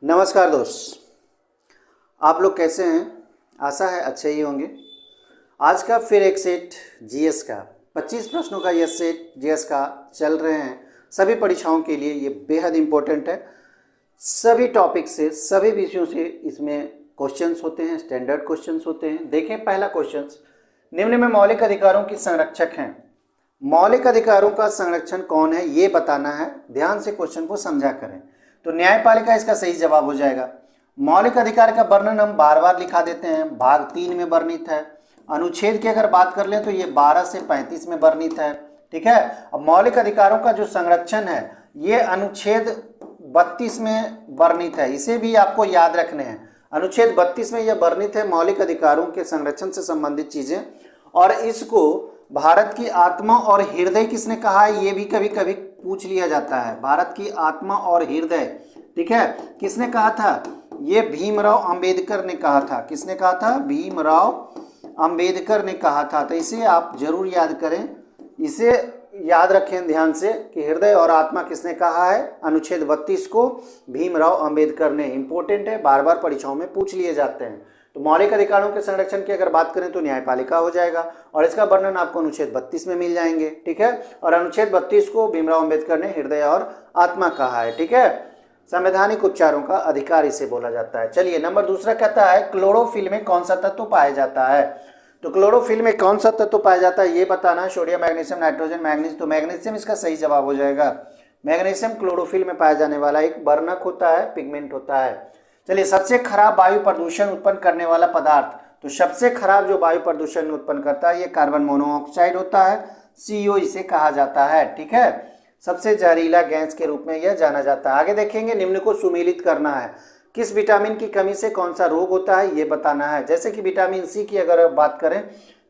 नमस्कार दोस्त, आप लोग कैसे हैं? आशा है अच्छे ही होंगे। आज का फिर एक सेट जीएस का 25 प्रश्नों का यह सेट जीएस का चल रहे हैं। सभी परीक्षाओं के लिए ये बेहद इम्पोर्टेंट है। सभी टॉपिक से, सभी विषयों से इसमें क्वेश्चंस होते हैं, स्टैंडर्ड क्वेश्चंस होते हैं। देखें पहला क्वेश्चन, निम्न में मौलिक अधिकारों की संरक्षक हैं। मौलिक अधिकारों का संरक्षण कौन है ये बताना है। ध्यान से क्वेश्चन को समझा करें। तो न्यायपालिका इसका सही जवाब हो जाएगा। मौलिक अधिकार का वर्णन हम बार बार लिखा देते हैं, भाग 3 में वर्णित है। अनुच्छेद की अगर बात कर लें तो ये 12 से 35 में वर्णित है। ठीक है। अब मौलिक अधिकारों का जो संरक्षण है ये अनुच्छेद 32 में वर्णित है। इसे भी आपको याद रखने हैं। अनुच्छेद 32 में यह वर्णित है मौलिक अधिकारों के संरक्षण से संबंधित चीजें। और इसको भारत की आत्मा और हृदय किसने कहा है ये भी कभी कभी पूछ लिया जाता है। भारत की आत्मा और हृदय, ठीक है, किसने कहा था? ये भीमराव अंबेडकर ने कहा था। किसने कहा था? भीमराव अंबेडकर ने कहा था। तो इसे आप जरूर याद करें, इसे याद रखें ध्यान से कि हृदय और आत्मा किसने कहा है। अनुच्छेद 32 को भीमराव अंबेडकर ने। इंपॉर्टेंट है, बार बार परीक्षाओं में पूछ लिए जाते हैं। तो मौलिक अधिकारों के संरक्षण की अगर बात करें तो न्यायपालिका हो जाएगा और इसका वर्णन आपको अनुच्छेद 32 में मिल जाएंगे। ठीक है। और अनुच्छेद 32 को भीमराव अंबेडकर ने हृदय और आत्मा कहा है। ठीक है। संवैधानिक उपचारों का अधिकार इसे बोला जाता है। चलिए, नंबर दूसरा कहता है क्लोरोफिल में कौन सा तत्व पाया जाता है। तो क्लोरोफिल में कौन सा तत्व पाया जाता है ये बताना। Sodium, magnesium, nitrogen, manganese. तो मैग्नीशियम इसका सही जवाब हो जाएगा। मैग्नीशियम क्लोरोफिल में पाया जाने वाला एक वर्णक होता है, पिगमेंट होता है। चलिए, सबसे खराब वायु प्रदूषण उत्पन्न करने वाला पदार्थ। तो सबसे खराब जो वायु प्रदूषण उत्पन्न करता है ये कार्बन मोनोऑक्साइड होता है, CO इसे कहा जाता है। ठीक है। सबसे जहरीला गैस के रूप में यह जाना जाता है। आगे देखेंगे, निम्न को सुमेलित करना है। किस विटामिन की कमी से कौन सा रोग होता है ये बताना है। जैसे कि विटामिन सी की अगर बात करें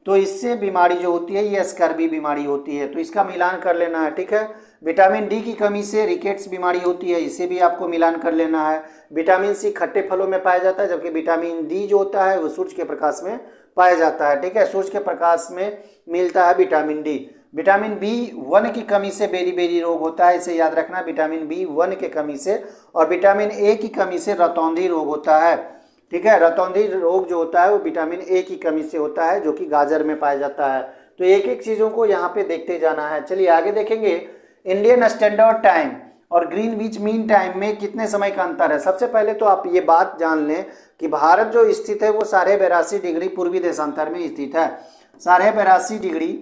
तो इससे बीमारी जो होती है ये स्कर्वी बीमारी होती है, तो इसका मिलान कर लेना है। ठीक है। विटामिन डी की कमी से रिकेट्स बीमारी होती है, इसे भी आपको मिलान कर लेना है। विटामिन सी खट्टे फलों में पाया जाता है, जबकि विटामिन डी जो होता है वो सूरज के प्रकाश में पाया जाता है। ठीक है। सूरज के प्रकाश में मिलता है विटामिन डी। विटामिन B1 की कमी से बेरी रोग होता है, इसे याद रखना। विटामिन B1 की कमी से। और विटामिन ए की कमी से रतौंधी रोग होता है। ठीक है। रतौंधी रोग जो होता है वो विटामिन ए की कमी से होता है, जो कि गाजर में पाया जाता है। तो एक एक चीजों को यहाँ पे देखते जाना है। चलिए आगे देखेंगे, इंडियन स्टैंडर्ड टाइम और ग्रीनविच मीन टाइम में कितने समय का अंतर है। सबसे पहले तो आप ये बात जान लें कि भारत जो स्थित है वो 82.5 डिग्री पूर्वी देशांतर में स्थित है। 82.5 डिग्री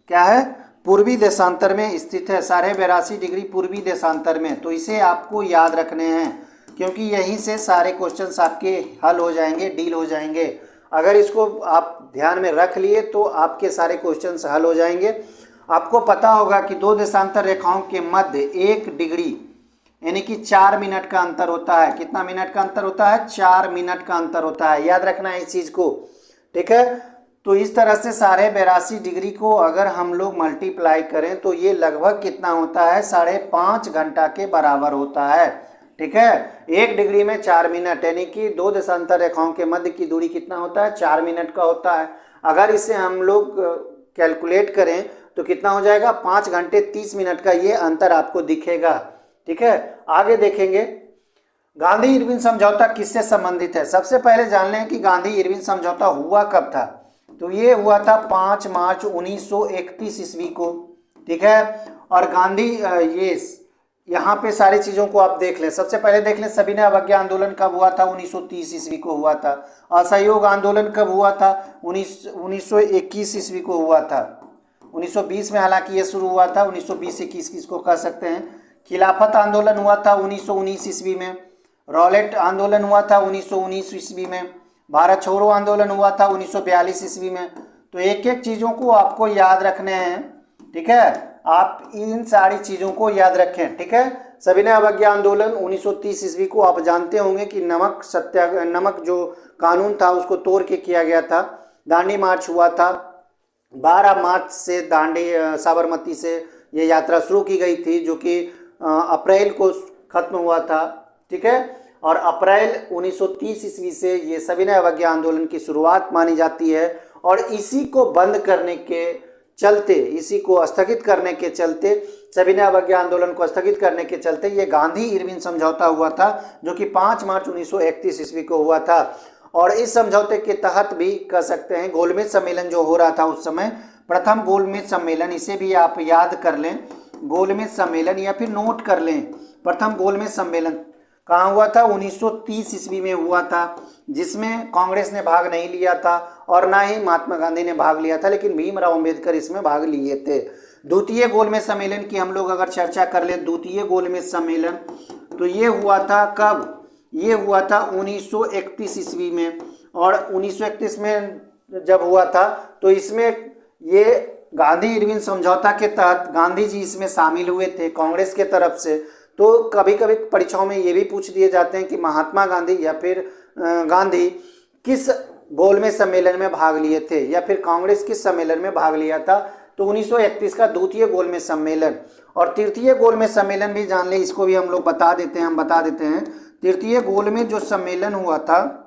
क्या है? पूर्वी देशांतर में स्थित है। 82.5 डिग्री पूर्वी देशांतर में। तो इसे आपको याद रखने हैं, क्योंकि यहीं से सारे क्वेश्चंस आपके हल हो जाएंगे, डील हो जाएंगे। अगर इसको आप ध्यान में रख लिए तो आपके सारे क्वेश्चंस हल हो जाएंगे। आपको पता होगा कि दो देशांतर रेखाओं के मध्य 1 डिग्री यानी कि 4 मिनट का अंतर होता है। कितना मिनट का अंतर होता है? 4 मिनट का अंतर होता है। याद रखना है इस चीज को। ठीक है। तो इस तरह से 82.5 डिग्री को अगर हम लोग मल्टीप्लाई करें तो ये लगभग कितना होता है? 5.5 घंटा के बराबर होता है। ठीक है। 1 डिग्री में 4 मिनट यानी कि दो देशांतर रेखाओं के मध्य की दूरी कितना होता है? 4 मिनट का होता है। अगर इसे हम लोग कैलकुलेट करें तो कितना हो जाएगा? 5 घंटे 30 मिनट का ये अंतर आपको दिखेगा। ठीक है। आगे देखेंगे, गांधी इरविन समझौता किससे संबंधित है। सबसे पहले जान लें कि गांधी इरविन समझौता हुआ कब था। तो ये हुआ था 5 मार्च 1931 ईस्वी को। ठीक है। और गांधी ये यहाँ पे सारी चीजों को आप देख लें। सबसे पहले देख लें, सविनय अवज्ञा आंदोलन कब हुआ था? 1930 ईस्वी को हुआ था। असहयोग आंदोलन कब हुआ था? 1921 ईस्वी को हुआ था। 1920 में हालांकि ये शुरू हुआ था। 1920-21 किसको कह सकते हैं? खिलाफत आंदोलन हुआ था 1919 ईस्वी में। रॉलेट आंदोलन हुआ था 1919 ईस्वी में। भारत छोड़ो आंदोलन हुआ था 1942 ईस्वी में। तो एक एक चीजों को आपको याद रखने हैं। ठीक है। आप इन सारी चीजों को याद रखें। ठीक है। सविनय अवज्ञा आंदोलन 1930 ईस्वी को आप जानते होंगे कि नमक जो कानून था उसको तोड़ के किया गया था। दांडी मार्च हुआ था 12 मार्च से। दांडी साबरमती से ये यात्रा शुरू की गई थी, जो कि अप्रैल को खत्म हुआ था। ठीक है। और अप्रैल 1930 ईस्वी से ये सविनय अवज्ञा आंदोलन की शुरुआत मानी जाती है। और इसी को बंद करने के चलते, इसी को स्थगित करने के चलते सविनय अवज्ञा आंदोलन को स्थगित करने के चलते ये गांधी इरविन समझौता हुआ था, जो कि 5 मार्च 1931 ईस्वी को हुआ था। और इस समझौते के तहत भी कह सकते हैं गोलमेज सम्मेलन जो हो रहा था उस समय, प्रथम गोलमेज सम्मेलन, इसे भी आप याद कर लें, गोलमेज सम्मेलन या फिर नोट कर लें। प्रथम गोलमेज सम्मेलन कहाँ हुआ था? 1930 ईस्वी में हुआ था, जिसमें कांग्रेस ने भाग नहीं लिया था और ना ही महात्मा गांधी ने भाग लिया था, लेकिन भीमराव अंबेडकर इसमें भाग लिए थे। द्वितीय गोलमेज सम्मेलन की हम लोग अगर चर्चा कर लें, द्वितीय गोलमेज सम्मेलन तो ये हुआ था कब? ये हुआ था 1931 ईस्वी में। और 1931 में जब हुआ था तो इसमें ये गांधी इरविन समझौता के तहत गांधी जी इसमें शामिल हुए थे कांग्रेस के तरफ से। तो कभी कभी परीक्षाओं में ये भी पूछ दिए जाते हैं कि महात्मा गांधी या फिर गांधी किस गोलमेज सम्मेलन में भाग लिए थे या फिर कांग्रेस किस सम्मेलन में भाग लिया था। तो 1931 का द्वितीय गोलमेज सम्मेलन। और तृतीय गोलमेज सम्मेलन भी जान ले, इसको भी हम लोग बता देते हैं। तृतीय गोलमेज जो सम्मेलन हुआ था,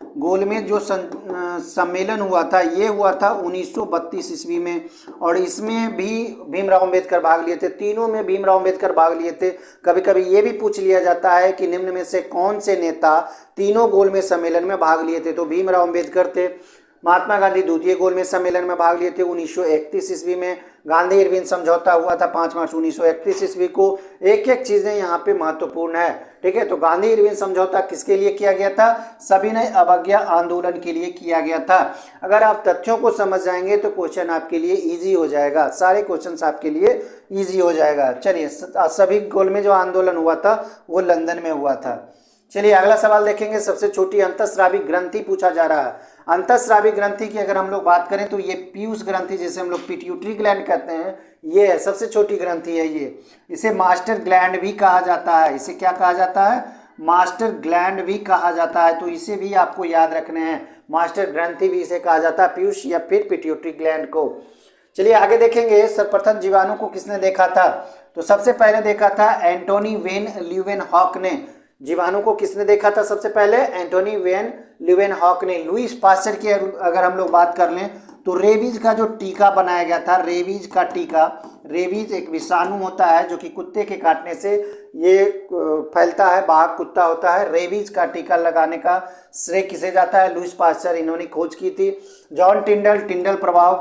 गोलमेज जो सम्मेलन हुआ था ये हुआ था 1932 ईस्वी में। और इसमें भी भीमराव अंबेडकर भाग लिए थे, तीनों में भीमराव अंबेडकर भाग लिए थे। कभी कभी ये भी पूछ लिया जाता है कि निम्न में से कौन से नेता तीनों गोलमेज सम्मेलन में भाग लिए थे? तो भीमराव अंबेडकर थे। महात्मा गांधी द्वितीय गोलमेज सम्मेलन में भाग लिए थे 1931 ईस्वी में। गांधी इरविन समझौता हुआ था 5 मार्च 1931 ईस्वी को। एक एक चीजें यहाँ पे महत्वपूर्ण है, ठीक है। तो गांधी इरविन समझौता किसके लिए किया गया था? सविनय अवज्ञा आंदोलन के लिए किया गया था। अगर आप तथ्यों को समझ जाएंगे तो क्वेश्चन आपके लिए इजी हो जाएगा, सारे क्वेश्चन आपके लिए इजी हो जाएगा। चलिए, सभी गोलमेज जो आंदोलन हुआ था वो लंदन में हुआ था। चलिए अगला सवाल देखेंगे। सबसे छोटी अंतःस्रावी ग्रंथि पूछा जा रहा है। अंतःस्रावी ग्रंथि की अगर हम लोग बात करें तो ये पीयूष ग्रंथि, जिसे हम लोग पिट्यूटरी ग्लैंड कहते हैं, ये है सबसे छोटी ग्रंथि है ये। इसे मास्टर ग्लैंड भी कहा जाता है। इसे क्या कहा जाता है? मास्टर ग्लैंड भी कहा जाता है। तो इसे भी आपको याद रखने हैं, मास्टर ग्रंथि भी इसे कहा जाता है, पीयूष या फिर पिट्यूटरी ग्लैंड को। चलिए आगे देखेंगे। सर्वप्रथम जीवाणु को किसने देखा था? तो सबसे पहले देखा था एंटोनी वेन ल्यूवेनहॉक ने। जीवाणु को किसने देखा था सबसे पहले? एंटोनी वेन ल्यूवेनहॉक ने। लुईस पास्चर की अगर हम लोग बात कर लें तो रेबीज का जो टीका बनाया गया था, रेबीज का टीका, रेबीज एक विषाणु होता है जो कि कुत्ते के काटने से ये फैलता है, बाघ कुत्ता होता है। रेबीज का टीका लगाने का श्रेय किसे जाता है? लुईस पास्चर, इन्होंने खोज की थी। जॉन टिंडल, टिंडल प्रभाव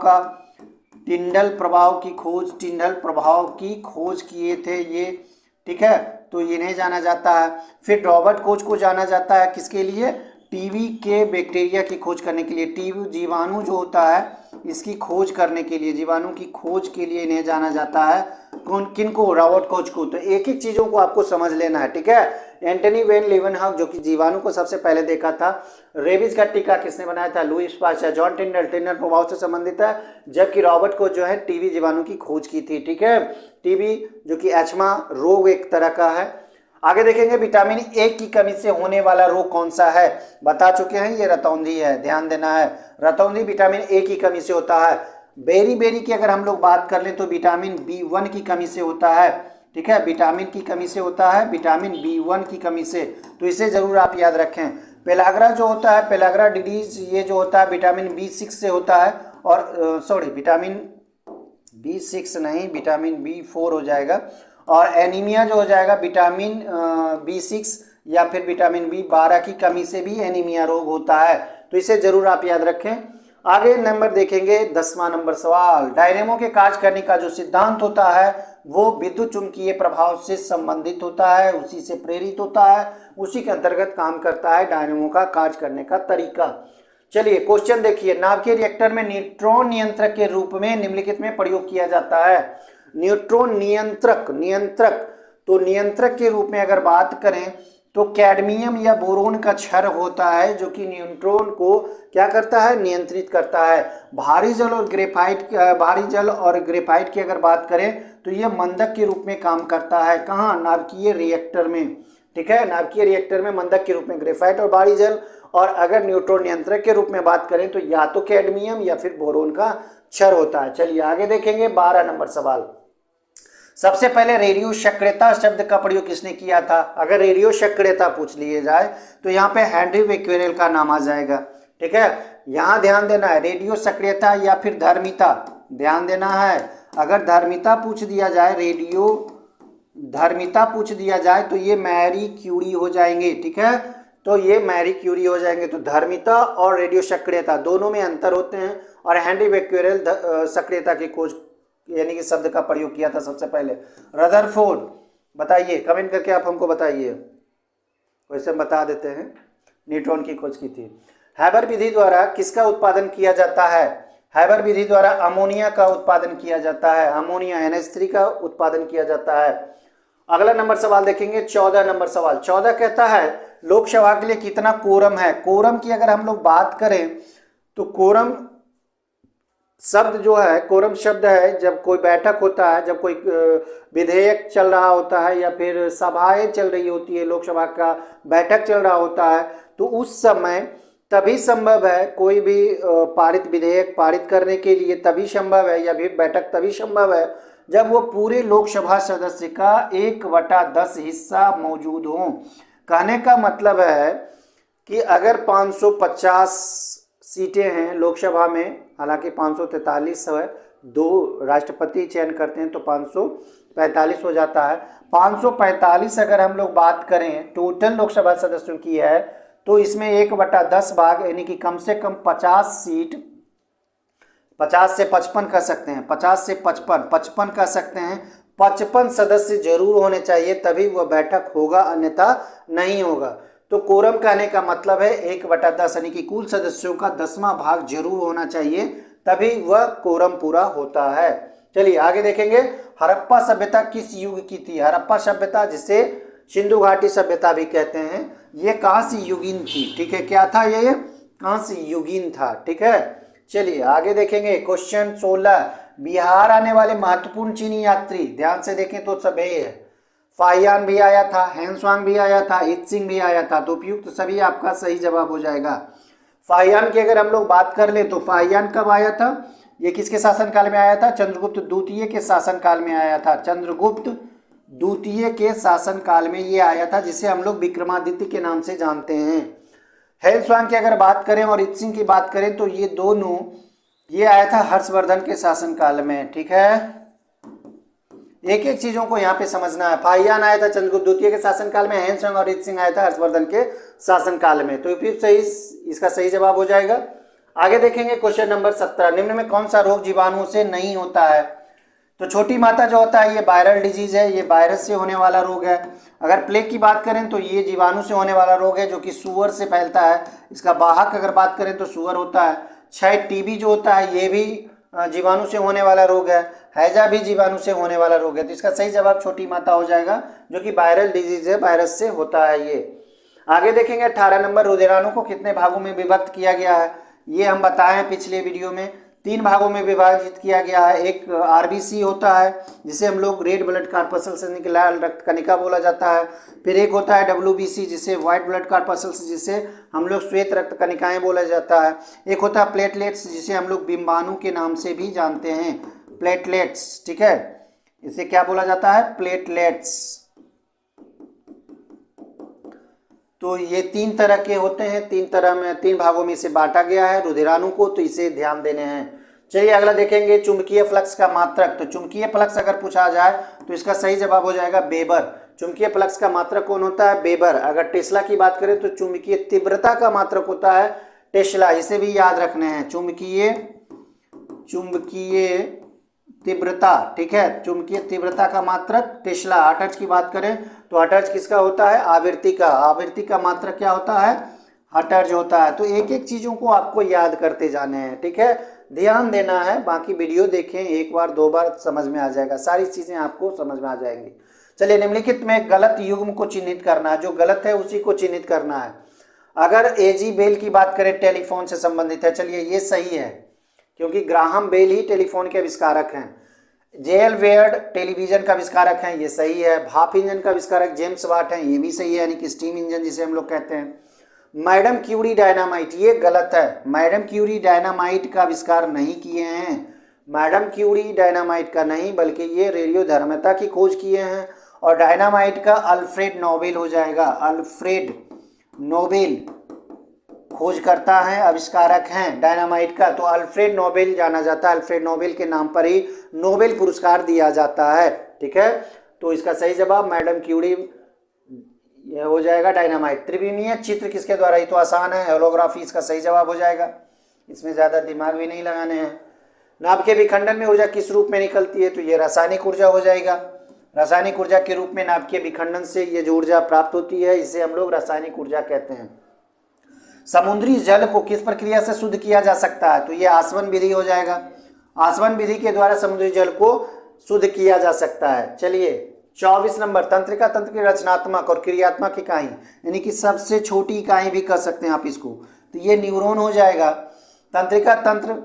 की खोज किए थे ये, ठीक है, तो इन्हें जाना जाता है। फिर रॉबर्ट कोच को जाना जाता है किसके लिए? टीबी के बैक्टीरिया की खोज करने के लिए। टीबी जीवाणु जो होता है इसकी खोज करने के लिए, जीवाणु की खोज के लिए इन्हें जाना जाता है। किनको? रॉबर्ट कोच को। तो एक एक चीजों को आपको समझ लेना है, ठीक है। एंटोनी वेन ल्यूवेनहॉक जो कि जीवाणु को सबसे पहले देखा था। रेबीज का टीका किसने बनाया था? Lewis pasture. जॉन टिंडल, टिंडल प्रभाव से संबंधित है, जबकि रॉबर्ट कोच जो है टीबी जीवाणु की खोज की थी, ठीक है। टीबी जो कि एचमा रोग एक तरह का है। आगे देखेंगे विटामिन ए की कमी से होने वाला रोग कौन सा है? बता चुके हैं, ये रतौंधी है, ध्यान देना है। रतौंधी विटामिन ए की कमी से होता है। बेरी की अगर हम लोग बात कर लें तो विटामिन B1 की कमी से होता है, ठीक है, विटामिन की कमी से होता है, विटामिन B1 की कमी से। तो इसे जरूर आप याद रखें। पेलाग्रा जो होता है, पेलाग्रा डिजीज, ये जो होता है विटामिन B6 से होता है। और विटामिन B6 नहीं, विटामिन B4 हो जाएगा। और एनीमिया जो हो जाएगा विटामिन B6 या फिर विटामिन B12 की कमी से भी एनीमिया रोग होता है। तो इसे जरूर आप याद रखें। आगे नंबर देखेंगे 10वां नंबर सवाल। डायनेमो के कार्य करने का जो सिद्धांत होता है वो विद्युत चुंबकीय प्रभाव से संबंधित होता है, उसी से प्रेरित होता है, उसी के अंतर्गत काम करता है डायनेमो का कार्य करने का तरीका। चलिए क्वेश्चन देखिए। नाभिकीय रिएक्टर में न्यूट्रॉन नियंत्रक के रूप में निम्नलिखित में प्रयोग किया जाता है। न्यूट्रॉन नियंत्रक तो नियंत्रक के रूप में अगर बात करें तो कैडमियम या बोरोन का क्षार होता है जो कि न्यूट्रॉन को क्या करता है? नियंत्रित करता है। भारी जल और ग्रेफाइट की अगर बात करें तो यह मंदक के रूप में काम करता है। कहाँ? नाभिकीय रिएक्टर में, ठीक है। नाभिकीय रिएक्टर में मंदक के रूप में ग्रेफाइट और भारी जल। और अगर न्यूट्रॉन नियंत्रक के रूप में बात करें तो या तो कैडमियम या फिर बोरोन का क्षार होता है। चलिए आगे देखेंगे 12 नंबर सवाल। सबसे पहले रेडियो सक्रियता शब्द का प्रयोग किसने किया था? अगर रेडियो सक्रियता पूछ लिए जाए तो यहाँ पे हेनरी बेक्वेरेल का नाम आ जाएगा, ठीक है। यहाँ ध्यान देना है, रेडियो सक्रियता या फिर धर्मिता, ध्यान देना है। अगर धर्मिता पूछ दिया जाए, रेडियो धर्मिता पूछ दिया जाए तो ये मैरी क्यूरी हो जाएंगे, ठीक है, तो ये मैरी क्यूरी हो जाएंगे। तो धर्मिता और रेडियो सक्रियता दोनों में अंतर होते हैं, और हेनरी बेक्वेरेल सक्रियता की खोज यानी कि शब्द का प्रयोग किया था सबसे पहले। रदरफोर्ड, बताइए कमेंट करके आप हमको बताइए, वैसे हम बता देते हैं, न्यूट्रॉन की खोज की थी। हैबर विधि द्वारा किसका उत्पादन किया जाता है? हैबर विधि द्वारा अमोनिया का उत्पादन किया जाता है, अमोनिया NH3 का उत्पादन किया जाता है। अगला नंबर सवाल देखेंगे, 14 नंबर सवाल। 14 कहता है लोकसभा के लिए कितना कोरम है? कोरम की अगर हम लोग बात करें तो कोरम शब्द जो है, कोरम शब्द है जब कोई बैठक होता है, जब कोई विधेयक चल रहा होता है या फिर सभाएं चल रही होती है, लोकसभा का बैठक चल रहा होता है, तो उस समय तभी संभव है कोई भी पारित विधेयक पारित करने के लिए तभी संभव है, या फिर बैठक तभी संभव है जब वो पूरे लोकसभा सदस्य का 1/10 हिस्सा मौजूद हो। कहने का मतलब है कि अगर 550 सीटें हैं लोकसभा में, हालांकि 543 है, 2 राष्ट्रपति चयन करते हैं तो 545 हो जाता है। 545 अगर हम लोग बात करें टोटल लोकसभा सदस्यों की है, तो इसमें 1/10 भाग यानी कि कम से कम 50 सीट, 50 से 55 कह सकते हैं, 50 से 55 कह सकते हैं, 55 सदस्य जरूर होने चाहिए तभी वह बैठक होगा, अन्यथा नहीं होगा। तो कोरम कहने का मतलब है 1/10 यानी कि कुल सदस्यों का 10वां भाग जरूर होना चाहिए, तभी वह कोरम पूरा होता है। चलिए आगे देखेंगे, हड़प्पा सभ्यता किस युग की थी? हड़प्पा सभ्यता, जिसे सिंधु घाटी सभ्यता भी कहते हैं, ये कांस्य युगीन थी, ठीक है। क्या था ये? कांस्य युगीन था, ठीक है। चलिए आगे देखेंगे, क्वेश्चन 16। बिहार आने वाले महत्वपूर्ण चीनी यात्री, ध्यान से देखें तो सब ये है, फाहियान भी आया था, हेंसवांग भी आया था, इत्सिंग भी आया था, तो उपयुक्त सभी आपका सही जवाब हो जाएगा। फाहियान की अगर हम लोग बात कर ले तो फाहियान कब आया था? ये किसके शासनकाल में आया था? चंद्रगुप्त द्वितीय के शासनकाल में आया था, चंद्रगुप्त द्वितीय के शासनकाल में ये आया था, जिसे हम लोग विक्रमादित्य के नाम से जानते हैं। हेंसवांग की अगर बात करें और इत्सिंग की बात करें तो ये दोनों, ये आया था हर्षवर्धन के शासनकाल में, ठीक है। एक एक चीजों को यहाँ पे समझना है। फाहियान आया था चंद्रगुप्त द्वितीय के शासनकाल में, हेंसवांग और इत्सिंग आया था हर्षवर्धन के शासनकाल में, तो सही, इसका सही जवाब हो जाएगा। आगे देखेंगे क्वेश्चन नंबर 17। निम्न में कौन सा रोग जीवाणु से नहीं होता है? तो छोटी माता जो होता है ये वायरल डिजीज है, ये वायरस से होने वाला रोग है। अगर प्लेग की बात करें तो ये जीवाणु से होने वाला रोग है जो कि सुअर से फैलता है, इसका वाहक अगर बात करें तो सुअर होता है। क्षय टीबी जो होता है ये भी जीवाणु से होने वाला रोग है, हैजा भी जीवाणु से होने वाला रोग है, तो इसका सही जवाब छोटी माता हो जाएगा, जो कि वायरल डिजीज है, वायरस से होता है ये। आगे देखेंगे 18 नंबर, रुधिराणु को कितने भागों में विभक्त किया गया है? ये हम बताए हैं पिछले वीडियो में, 3 भागों में विभाजित किया गया है। एक आरबीसी होता है जिसे हम लोग रेड ब्लड कॉर्पस्कल्स से निकला रक्त कणिका बोला जाता है। फिर एक होता है डब्ल्यूबीसी जिसे व्हाइट ब्लड कॉर्पस्कल्स, जिसे हम लोग श्वेत रक्त कणिकाएं बोला जाता है। एक होता है प्लेटलेट्स जिसे हम लोग बिंबाणु के नाम से भी जानते हैं, प्लेटलेट्स, ठीक है, इसे क्या बोला जाता है? प्लेटलेट्स। तो ये 3 तरह के होते हैं, 3 भागों में इसे बांटा गया है रुधिराणु को, तो इसे ध्यान देने हैं। चलिए अगला देखेंगे, चुंबकीय फ्लक्स का मात्रक। तो चुंबकीय फ्लक्स अगर पूछा जाए तो इसका सही जवाब हो जाएगा वेबर। चुंबकीय फ्लक्स का मात्रक कौन होता है? वेबर। अगर टेस्ला की बात करें तो चुंबकीय तीव्रता का मात्रक होता है टेस्ला, इसे भी याद रखने हैं, चुंबकीय तीव्रता, ठीक है, चुंबकीय तीव्रता का मात्रक टेस्ला। हर्ट्ज की बात करें तो हर्ट्ज किसका होता है? आवृत्ति का। आवृत्ति का मात्रक क्या होता है? हर्ट्ज होता है। तो एक एक चीजों को आपको याद करते जाने हैं, ठीक है, ध्यान देना है। बाकी वीडियो देखें, 1 बार 2 बार समझ में आ जाएगा, सारी चीजें आपको समझ में आ जाएंगी। चलिए निम्नलिखित में गलत युग्म को चिन्हित करना है, जो गलत है उसी को चिन्हित करना है। अगर एजी बेल की बात करें टेलीफोन से संबंधित है, चलिए ये सही है क्योंकि ग्राहम बेल ही टेलीफोन के आविष्कारक हैं। जेएल वेयर्ड टेलीविजन का आविष्कारक हैं, ये सही है। भाप इंजन का आविष्कारक जेम्स वाट हैं, ये भी सही है, यानी कि स्टीम इंजन जिसे हम लोग कहते हैं। मैडम क्यूरी डायनामाइट, ये गलत है, मैडम क्यूरी डायनामाइट का आविष्कार नहीं किए हैं। मैडम क्यूरी डायनामाइट का नहीं, बल्कि ये रेडियोधर्मिता की खोज किए हैं, और डायनामाइट का अल्फ्रेड नोबेल हो जाएगा। अल्फ्रेड नोबेल खोजकर्ता हैं, आविष्कारक हैं डायनामाइट का, तो अल्फ्रेड नोबेल जाना जाता है। अल्फ्रेड नोबेल के नाम पर ही नोबेल पुरस्कार दिया जाता है। ठीक है, तो इसका सही जवाब मैडम क्यूरी ये हो जाएगा डायनामाइट। त्रिविमीय चित्र किसके द्वारा, ये तो आसान है, होलोग्राफी इसका सही जवाब हो जाएगा, इसमें ज़्यादा दिमाग भी नहीं लगाने हैं। नाभ के विखंडन में ऊर्जा किस रूप में निकलती है, तो ये रासायनिक ऊर्जा हो जाएगा। रासायनिक ऊर्जा के रूप में नाभ के विखंडन से ये जो ऊर्जा प्राप्त होती है इसे हम लोग रासायनिक ऊर्जा कहते हैं। समुद्री जल को किस प्रक्रिया से शुद्ध किया जा सकता है, तो ये आसवन विधि हो जाएगा। आसवन विधि के द्वारा समुद्री जल को शुद्ध किया जा सकता है। चलिए 24 नंबर, तंत्रिका तंत्र की रचनात्मक और क्रियात्मक इकाई, यानी कि सबसे छोटी इकाई भी कह सकते हैं आप इसको, तो ये न्यूरॉन हो जाएगा। तंत्रिका तंत्र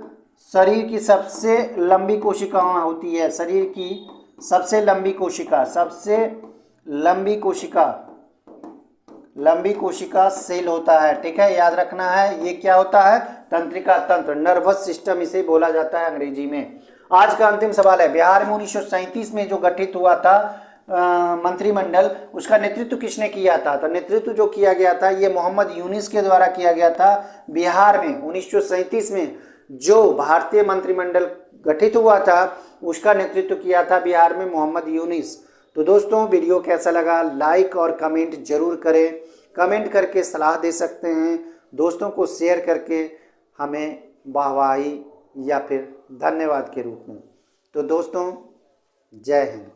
शरीर की सबसे लंबी कोशिका होती है, शरीर की सबसे लंबी कोशिका, सबसे लंबी कोशिका सेल होता है। ठीक है, याद रखना है, ये क्या होता है, तंत्रिका तंत्र, नर्वस सिस्टम इसे बोला जाता है अंग्रेजी में। आज का अंतिम सवाल है, बिहार में 1937 में जो गठित हुआ था मंत्रिमंडल, उसका नेतृत्व किसने किया था, तो नेतृत्व जो किया गया था ये मोहम्मद यूनिस के द्वारा किया गया था। बिहार में 1937 में जो भारतीय मंत्रिमंडल गठित हुआ था उसका नेतृत्व किया था बिहार में मोहम्मद यूनिस। तो दोस्तों वीडियो कैसा लगा, लाइक और कमेंट जरूर करें, कमेंट करके सलाह दे सकते हैं, दोस्तों को शेयर करके हमें वाहवाही या फिर धन्यवाद के रूप में। तो दोस्तों जय हिंद।